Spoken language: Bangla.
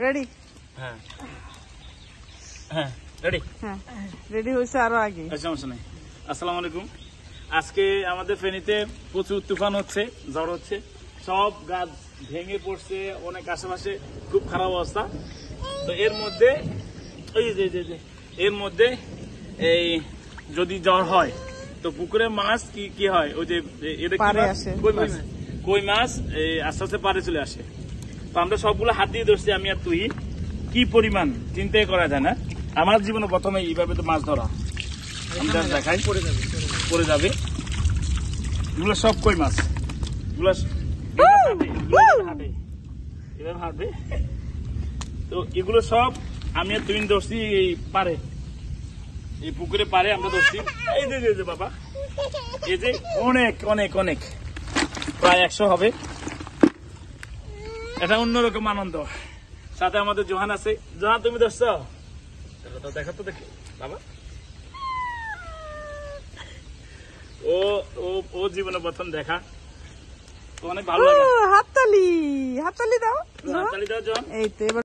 রেডি? হ্যাঁ হ্যাঁ রেডি। হ্যাঁ রেডি হয়েছে, আরো আগে সমস্যা নেই। আসসালামু আলাইকুম। আজকে আমাদের ফেনীতে প্রচুর তুফান হচ্ছে, ঝড় হচ্ছে, সব গাছ ভেঙে পড়ছে, অনেক আশেপাশে খুব খারাপ অবস্থা। তো এর মধ্যে এই যদি ঝড় হয় তো পুকুরে মাছ কি হয়, ওই যে কই মাছ আস্তে আস্তে পাড়ে চলে আসে। তো আমরা সবগুলো হাত দিয়ে ধরছি, আমি আর তুই। কি পরিমাণ চিন্তাই করা যায় না। আমার জীবনে প্রথমে এইভাবে তো মাছ ধরা, আমি দেখাই, পড়ে যাবে। এগুলো সব কই মাছ, এগুলো হাঁটবে। তো এগুলো সব আমি আর তুই ধরছি এই পারে, এই পুকুরে পারে আমরা ধরছি। এই যে বাবা, এই যে অনেক অনেক অনেক, প্রায় 100 হবে। এটা অন্যরকম আনন্দ। সাথে আমাদের জোহান আছে। জোহান, তুমি ধরছ? দেখা তো দেখি বাবা। ও জীবনে প্রথম দেখা, তো অনেক ভালো লাগে। হাততালি, হাততালি দাও, হাততালি দাও জোহান। এই তো এবার